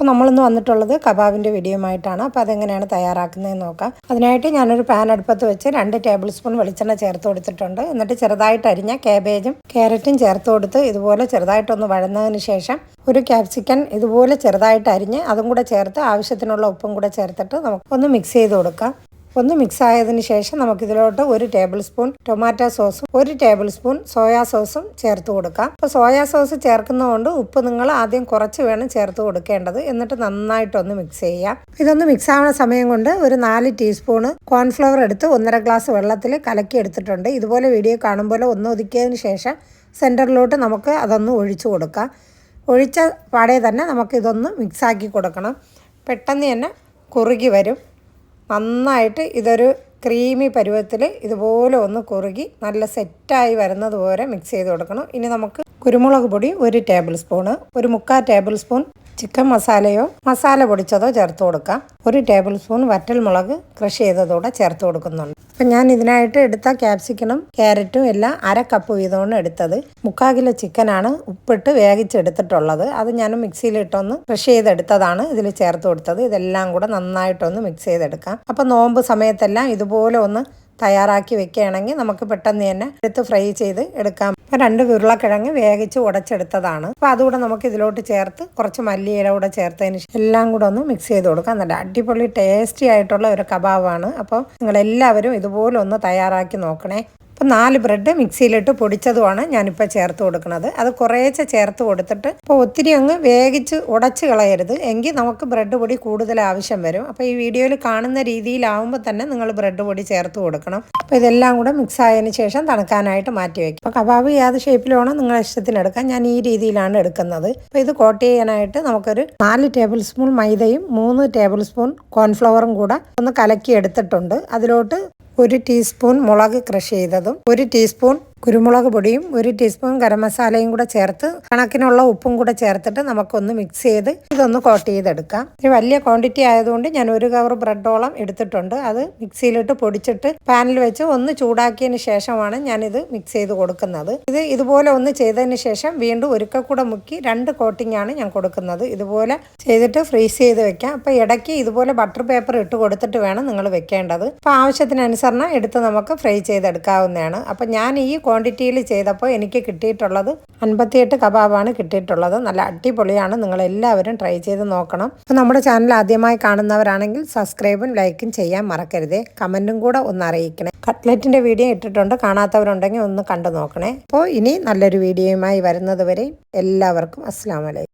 അപ്പോൾ നമ്മളിന്ന് വന്നിട്ടുള്ളത് കബാബിൻ്റെ വീഡിയോയുമായിട്ടാണ്. അപ്പോൾ അതെങ്ങനെയാണ് തയ്യാറാക്കുന്നതെന്ന് നോക്കാം. അതിനായിട്ട് ഞാനൊരു പാൻ അടുപ്പത്ത് വെച്ച് 2 ടേബിൾ സ്പൂൺ വെളിച്ചെണ്ണ ചേർത്ത് കൊടുത്തിട്ടുണ്ട്. എന്നിട്ട് ചെറുതായിട്ട് അരിഞ്ഞ കാബേജും ക്യാരറ്റും ചേർത്ത് കൊടുത്ത് ഇതുപോലെ ചെറുതായിട്ടൊന്ന് വഴന്നതിന് ശേഷം ഒരു ക്യാപ്സിക്കൻ ഇതുപോലെ ചെറുതായിട്ട് അരിഞ്ഞ് അതും കൂടെ ചേർത്ത് ആവശ്യത്തിനുള്ള ഉപ്പും കൂടെ ചേർത്തിട്ട് നമുക്കൊന്ന് മിക്സ് ചെയ്ത് കൊടുക്കാം. ഒന്ന് മിക്സ് ആയതിന് ശേഷം നമുക്കിതിലോട്ട് 1 ടേബിൾ സ്പൂൺ ടൊമാറ്റോ സോസും 1 ടേബിൾ സ്പൂൺ സോയാ സോസും ചേർത്ത് കൊടുക്കാം. അപ്പോൾ സോയാ സോസ് ചേർക്കുന്നതുകൊണ്ട് ഉപ്പ് നിങ്ങൾ ആദ്യം കുറച്ച് വേണം ചേർത്ത് കൊടുക്കേണ്ടത്. എന്നിട്ട് നന്നായിട്ടൊന്ന് മിക്സ് ചെയ്യാം. ഇതൊന്ന് മിക്സ് ആവുന്ന സമയം കൊണ്ട് ഒരു 4 ടീസ്പൂണ് കോൺഫ്ലവർ എടുത്ത് 1.5 ഗ്ലാസ് വെള്ളത്തിൽ കലക്കി എടുത്തിട്ടുണ്ട്. ഇതുപോലെ വീഡിയോ കാണുമ്പോൾ ഒന്ന് ഒതുക്കിയതിന് ശേഷം സെൻറ്ററിലോട്ട് നമുക്ക് അതൊന്ന് ഒഴിച്ചു കൊടുക്കാം. ഒഴിച്ച പാടെ തന്നെ നമുക്കിതൊന്ന് മിക്സാക്കി കൊടുക്കണം. പെട്ടെന്ന് തന്നെ കുറുകി വരും. നന്നായിട്ട് ഇതൊരു ക്രീമി പരുവത്തിൽ ഇതുപോലെ ഒന്ന് കുറുകി നല്ല സെറ്റായി വരുന്നത് പോലെ മിക്സ് ചെയ്ത് കൊടുക്കണം. ഇനി നമുക്ക് കുരുമുളക് പൊടി 1 ടേബിൾ സ്പൂണ്, ഒരു 3/4 ടേബിൾ സ്പൂൺ ചിക്കൻ മസാലയോ മസാല പൊടിച്ചതോ ചേർത്ത് കൊടുക്കാം. 1 ടേബിൾ സ്പൂൺ വറ്റൽമുളക് ക്രഷ് ചെയ്തതോടെ ചേർത്ത് കൊടുക്കുന്നുണ്ട്. അപ്പം ഞാൻ ഇതിനായിട്ട് എടുത്ത ക്യാപ്സിക്കനും ക്യാരറ്റും എല്ലാം 1/2 കപ്പ് വീതമാണ് എടുത്തത്. 3/4 കിലോ ചിക്കനാണ് ഉപ്പിട്ട് വേവിച്ചെടുത്തിട്ടുള്ളത്. അത് ഞാൻ മിക്സിയിലിട്ടൊന്ന് ക്രഷ് ചെയ്തെടുത്തതാണ് ഇതിൽ ചേർത്ത് കൊടുത്തത്. ഇതെല്ലാം കൂടെ നന്നായിട്ടൊന്ന് മിക്സ് ചെയ്തെടുക്കാം. അപ്പം നോമ്പ് സമയത്തെല്ലാം ഇതുപോലെ ഒന്ന് തയ്യാറാക്കി വെക്കുകയാണെങ്കിൽ നമുക്ക് പെട്ടെന്ന് തന്നെ എടുത്ത് ഫ്രൈ ചെയ്ത് എടുക്കാം. 2 ഉരുളക്കിഴങ്ങ് വേവിച്ച് ഉടച്ചെടുത്തതാണ്. അപ്പോൾ അതുകൂടെ നമുക്ക് ഇതിലോട്ട് ചേർത്ത് കുറച്ച് മല്ലിയില കൂടെ ചേർത്തതിന് ശേഷം എല്ലാം കൂടെ ഒന്ന് മിക്സ് ചെയ്ത് കൊടുക്കാം. നല്ല അടിപൊളി ടേസ്റ്റി ആയിട്ടുള്ള ഒരു കബാബാണ്. അപ്പോൾ നിങ്ങളെല്ലാവരും ഇതുപോലെ ഒന്ന് തയ്യാറാക്കി നോക്കണേ. അപ്പോൾ 4 ബ്രെഡ് മിക്സിയിലിട്ട് പൊടിച്ചതുമാണ് ഞാനിപ്പോൾ ചേർത്ത് കൊടുക്കുന്നത്. അത് കുറേശ്ശെ ചേർത്ത് കൊടുത്തിട്ട് ഇപ്പോൾ ഒത്തിരി അങ്ങ് വേവിച്ച് ഉടച്ച് കളയരുത്, എങ്കിൽ നമുക്ക് ബ്രെഡ് പൊടി കൂടുതൽ ആവശ്യം വരും. അപ്പോൾ ഈ വീഡിയോയിൽ കാണുന്ന രീതിയിലാവുമ്പോൾ തന്നെ നിങ്ങൾ ബ്രെഡ് പൊടി ചേർത്ത് കൊടുക്കണം. അപ്പോൾ ഇതെല്ലാം കൂടെ മിക്സ് ആയതിനു ശേഷം തണുക്കാനായിട്ട് മാറ്റി വയ്ക്കും. അപ്പോൾ കബാബ് ഏത് ഷേപ്പിലാണോ നിങ്ങളുടെ ഇഷ്ടത്തിന് എടുക്കാം. ഞാൻ ഈ രീതിയിലാണ് എടുക്കുന്നത്. അപ്പോൾ ഇത് കോട്ട് ചെയ്യാനായിട്ട് നമുക്കൊരു 4 ടേബിൾ സ്പൂൺ മൈദയും 3 ടേബിൾ സ്പൂൺ കോൺഫ്ലവറും കൂടെ ഒന്ന് കലക്കി എടുത്തിട്ടുണ്ട്. അതിലോട്ട് 1 ടീസ്പൂൺ മുളക് ക്രഷ് ചെയ്തതും 1 ടീസ്പൂൺ കുരുമുളക് പൊടിയും 1 ടീസ്പൂൺ ഗരം മസാലയും കൂടെ ചേർത്ത് കണക്കിനുള്ള ഉപ്പും കൂടെ ചേർത്തിട്ട് നമുക്കൊന്ന് മിക്സ് ചെയ്ത് ഇതൊന്ന് കോട്ട് ചെയ്തെടുക്കാം. ഇത് വലിയ ക്വാണ്ടിറ്റി ആയതുകൊണ്ട് ഞാൻ 1 കവർ ബ്രെഡോളം എടുത്തിട്ടുണ്ട്. അത് മിക്സിയിലിട്ട് പൊടിച്ചിട്ട് പാനിൽ വെച്ച് ഒന്ന് ചൂടാക്കിയതിന് ശേഷമാണ് ഞാനിത് മിക്സ് ചെയ്ത് കൊടുക്കുന്നത്. ഇത് ഇതുപോലെ ഒന്ന് ചെയ്തതിന് ശേഷം വീണ്ടും ഒരിക്കൽ കൂടെ മുക്കി 2 കോട്ടിംഗ് ആണ് ഞാൻ കൊടുക്കുന്നത്. ഇതുപോലെ ചെയ്തിട്ട് ഫ്രീസ് ചെയ്ത് വെക്കാം. അപ്പോൾ ഇടയ്ക്ക് ഇതുപോലെ ബട്ടർ പേപ്പർ ഇട്ട് കൊടുത്തിട്ട് വേണം നിങ്ങൾ വെക്കേണ്ടത്. അപ്പോൾ ആവശ്യത്തിനനുസരണം എടുത്ത് നമുക്ക് ഫ്രൈ ചെയ്തെടുക്കാവുന്നതാണ്. അപ്പം ഞാൻ ഈ ക്വാണ്ടിറ്റിയിൽ ചെയ്തപ്പോൾ എനിക്ക് കിട്ടിയിട്ടുള്ളത് 58 കബാബാണ് കിട്ടിയിട്ടുള്ളത്. നല്ല അടിപൊളിയാണ്. നിങ്ങളെല്ലാവരും ട്രൈ ചെയ്ത് നോക്കണം. അപ്പോൾ നമ്മുടെ ചാനൽ ആദ്യമായി കാണുന്നവരാണെങ്കിൽ സബ്സ്ക്രൈബും ലൈക്കും ചെയ്യാൻ മറക്കരുതേ. കമൻറ്റും കൂടെ ഒന്ന് അറിയിക്കണേ. കട്ട്ലറ്റിൻ്റെ വീഡിയോ ഇട്ടിട്ടുണ്ട്, കാണാത്തവരുണ്ടെങ്കിൽ ഒന്ന് കണ്ടു നോക്കണേ. അപ്പോൾ ഇനി നല്ലൊരു വീഡിയോയുമായി വരുന്നത് വരെ എല്ലാവർക്കും അസ്സലാമു അലൈക്കും.